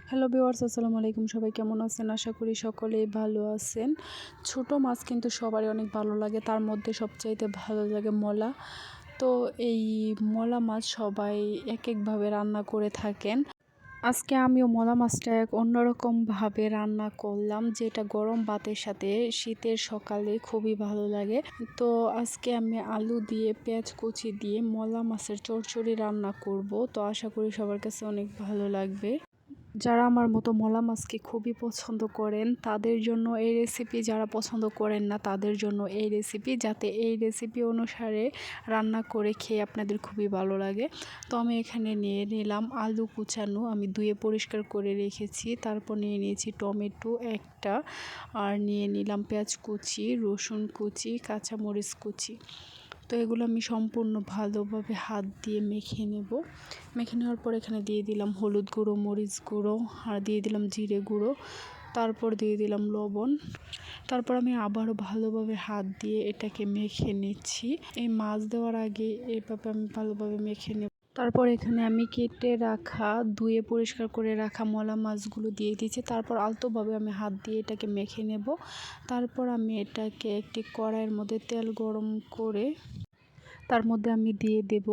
Hello viewers, আসসালামু আলাইকুম। সবাই কেমন আছেন? আশা করি সকলেই ভালো আছেন। ছোট মাছ কিন্তু সবারই অনেক ভালো লাগে, তার মধ্যে সবচাইতে ভালো লাগে মলা। তো এই মলা মাছ সবাই এক একভাবে রান্না করে থাকেন। আজকে আমিও মলা মাছটা এক অন্যরকমভাবে রান্না করলাম, যেটা গরম ভাতের সাথে শীতের সকালে খুবই ভালো লাগে। তো আজকে আমি আলু দিয়ে পেঁয়াজ কুচি দিয়ে মলা মাছের চচ্চড়ি রান্না করব। তো আশা করি সবার কাছে অনেক ভালো লাগবে। যারা আমার মতো মলা মাছকে খুবই পছন্দ করেন তাদের জন্য এই রেসিপি, যারা পছন্দ করেন না তাদের জন্য এই রেসিপি, যাতে এই রেসিপি অনুসারে রান্না করে খেয়ে আপনাদের খুবই ভালো লাগে। তো আমি এখানে নিয়ে নিলাম আলু কুচানো, আমি ধুয়ে পরিষ্কার করে রেখেছি। তারপর নিয়ে নিয়েছি টমেটো একটা, আর নিয়ে নিলাম পেঁয়াজ কুচি, রসুন কুচি, কাঁচামরিচ কুচি। তো এগুলো আমি সম্পূর্ণ ভালোভাবে হাত দিয়ে মেখে নেব। মেখে নেওয়ার পর এখানে দিয়ে দিলাম হলুদ গুঁড়ো, মরিচ গুঁড়ো, আর দিয়ে দিলাম জিরে গুঁড়ো, তারপর দিয়ে দিলাম লবণ। তারপর আমি আবারও ভালোভাবে হাত দিয়ে এটাকে মেখে নিচ্ছি। এই মাছ দেওয়ার আগে এভাবে আমি ভালোভাবে মেখে নেব। তারপর এখানে আমি কেটে রাখা, ধুয়ে পরিষ্কার করে রাখা মলা মাছগুলো দিয়ে দিয়েছি। তারপর আলতোভাবে আমি হাত দিয়ে এটাকে মেখে নেব। তারপর আমি এটাকে একটি কড়াইয়ের মধ্যে তেল গরম করে তার মধ্যে আমি দিয়ে দেব,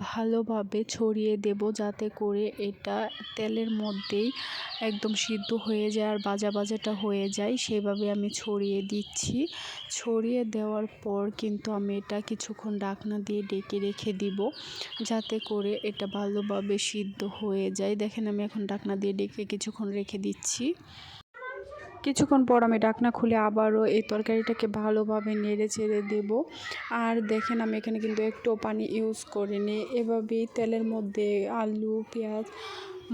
ভালোভাবে ছড়িয়ে দেব, যাতে করে এটা তেলের মধ্যেই একদম সিদ্ধ হয়ে যায় আর ভাজা ভাজাটা হয়ে যায়। সেভাবে আমি ছড়িয়ে দিচ্ছি। ছড়িয়ে দেওয়ার পর কিন্তু আমি এটা কিছুক্ষণ ঢাকনা দিয়ে ঢেকে রেখে দিব, যাতে করে এটা ভালোভাবে সিদ্ধ হয়ে যায়। দেখেন আমি এখন ঢাকনা দিয়ে ঢেকে কিছুক্ষণ রেখে দিচ্ছি। কিছুক্ষণ পর আমি ঢাকনা খুলে আবারও এই তরকারিটাকে ভালোভাবে নেড়ে চেড়ে দেব। আর দেখেন আমি এখানে কিন্তু একটু পানি ইউজ করিনি, এভাবেই তেলের মধ্যে আলু, পেঁয়াজ,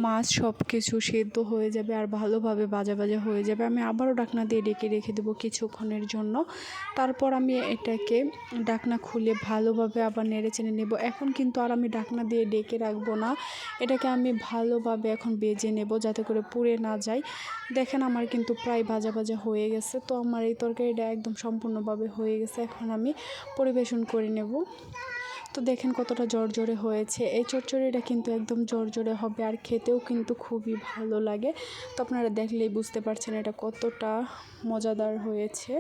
মাছ সব কিছু সেদ্ধ হয়ে যাবে আর ভালোভাবে ভাজা ভাজা হয়ে যাবে। আমি আবারও ঢাকনা দিয়ে ঢেকে রেখে দেবো কিছুক্ষণের জন্য। তারপর আমি এটাকে ঢাকনা খুলে ভালোভাবে আবার নেড়ে চেড়ে নেব। এখন কিন্তু আর আমি ঢাকনা দিয়ে ঢেকে রাখবো না, এটাকে আমি ভালোভাবে এখন ভেজে নেব, যাতে করে পুড়ে না যায়। দেখেন আমার কিন্তু প্রায় ভাজা ভাজা হয়ে গেছে। তো আমার এই তরকারিটা একদম সম্পূর্ণভাবে হয়ে গেছে। এখন আমি পরিবেশন করে নেব। তো দেখেন কতটা জর্জরে হয়েছে। এই চচ্চড়িটা কিন্তু একদম জর্জরে হবে আর খেতেও কিন্তু খুবই ভালো লাগে। তো আপনারা দেখলেই বুঝতে পারছেন এটা কতটা মজাদার হয়েছে।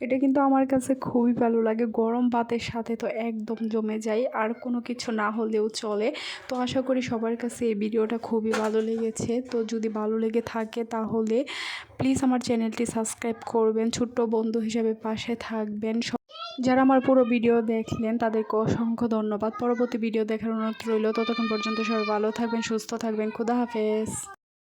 এটা কিন্তু আমার কাছে খুবই ভালো লাগে, গরম ভাতের সাথে তো একদম জমে যায়, আর কোনো কিছু না হলেও চলে। তো আশা করি সবার কাছে এই ভিডিওটা খুবই ভালো লেগেছে। তো যদি ভালো লেগে থাকে তাহলে প্লিজ আমার চ্যানেলটি সাবস্ক্রাইব করবেন, ছোট্ট বন্ধু হিসেবে পাশে থাকবেন। যারা আমার পুরো ভিডিও দেখলেন তাদেরকে অসংখ্য ধন্যবাদ। পরবর্তী ভিডিও দেখার অনুরোধ রইল। ততক্ষণ পর্যন্ত সবাই ভালো থাকবেন, সুস্থ থাকবেন। খোদা হাফেজ।